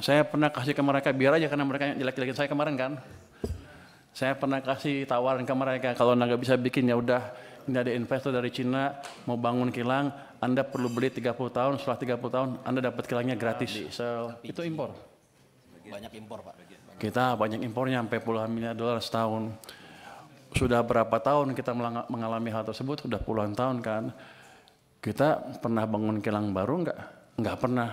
Saya pernah kasih ke mereka biar aja karena mereka jelek-jelekin saya kemarin kan. Saya pernah kasih tawaran ke mereka kalau nggak bisa bikin ya udah, ini ada investor dari Cina mau bangun kilang, Anda perlu beli 30 tahun, setelah 30 tahun Anda dapat kilangnya gratis. Itu impor. Banyak impor, Pak. Kita banyak impornya sampai puluhan miliar dolar setahun. Sudah berapa tahun kita mengalami hal tersebut? Sudah puluhan tahun kan. Kita pernah bangun kilang baru nggak? Nggak pernah.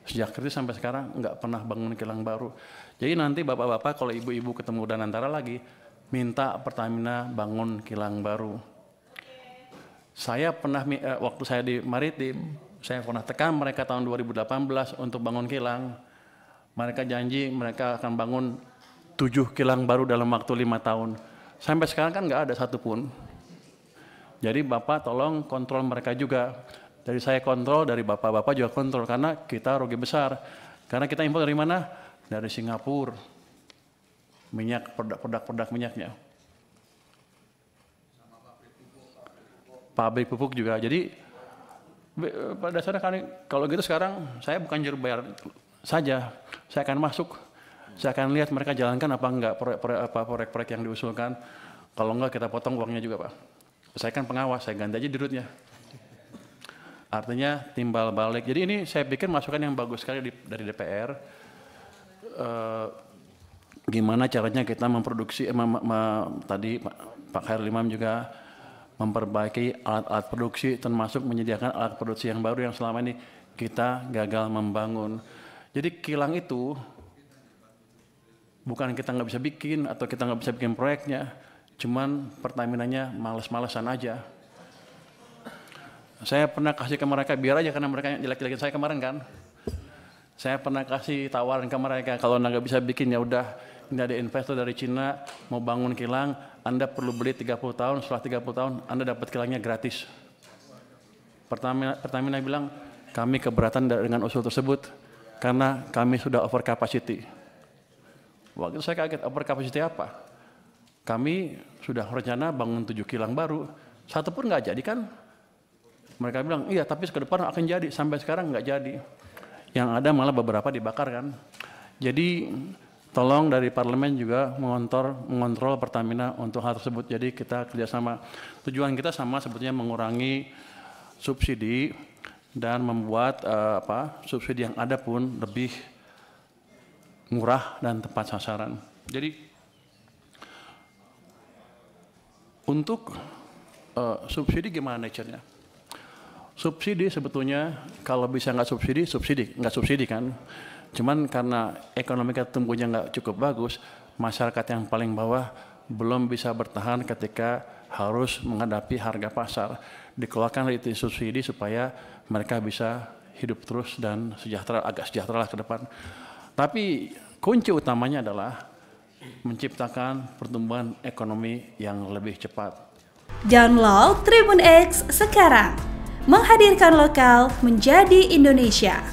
Sejak kritis sampai sekarang nggak pernah bangun kilang baru. Jadi nanti bapak-bapak kalau ibu-ibu ketemu Danantara lagi, minta Pertamina bangun kilang baru. Saya pernah, waktu saya di Maritim, saya pernah tekan mereka tahun 2018 untuk bangun kilang. Mereka janji mereka akan bangun 7 kilang baru dalam waktu 5 tahun. Sampai sekarang kan nggak ada satupun. Jadi Bapak tolong kontrol mereka juga. Dari saya kontrol, dari Bapak-Bapak juga kontrol. Karena kita rugi besar. Karena kita impor dari mana? Dari Singapura. Minyak, produk minyaknya. Pabrik pupuk juga. Jadi pada dasarnya kalau gitu sekarang saya bukan juru bayar saja. Saya akan masuk. Saya akan lihat mereka jalankan apa enggak proyek-proyek yang diusulkan. Kalau enggak kita potong uangnya juga Pak. Saya kan pengawas, saya ganti aja dirutnya. Artinya timbal balik. Jadi ini saya pikir masukan yang bagus sekali dari DPR. Gimana caranya kita memproduksi, tadi Pak Khairul Imam juga memperbaiki alat-alat produksi, termasuk menyediakan alat produksi yang baru yang selama ini kita gagal membangun. Jadi kilang itu bukan kita nggak bisa bikin atau kita nggak bisa bikin proyeknya, cuman Pertaminanya males-malesan aja. Saya pernah kasih ke mereka biar aja karena mereka jelek-jelekin saya kemarin kan. Saya pernah kasih tawaran ke mereka kalau nggak bisa bikin ya udah, ini ada investor dari Cina mau bangun kilang, Anda perlu beli 30 tahun, setelah 30 tahun Anda dapat kilangnya gratis. Pertamina bilang kami keberatan dengan usul tersebut karena kami sudah over capacity. Waktu itu saya kaget, over capacity apa? Kami sudah rencana bangun 7 kilang baru, satu pun nggak jadi kan? Mereka bilang, iya tapi ke depan akan jadi, sampai sekarang nggak jadi. Yang ada malah beberapa dibakar kan. Jadi tolong dari parlemen juga mengontrol Pertamina untuk hal tersebut. Jadi kita kerjasama. Tujuan kita sama sebetulnya mengurangi subsidi dan membuat subsidi yang ada pun lebih murah dan tepat sasaran. Jadi untuk subsidi gimana nature-nya? Subsidi sebetulnya kalau bisa nggak subsidi kan. Cuman karena ekonomi kita tumbuhnya nggak cukup bagus, masyarakat yang paling bawah belum bisa bertahan ketika harus menghadapi harga pasar. Dikeluarkan itu subsidi supaya mereka bisa hidup terus dan agak sejahtera lah ke depan. Tapi kunci utamanya adalah menciptakan pertumbuhan ekonomi yang lebih cepat. Download Tribun X sekarang. Menghadirkan lokal menjadi Indonesia.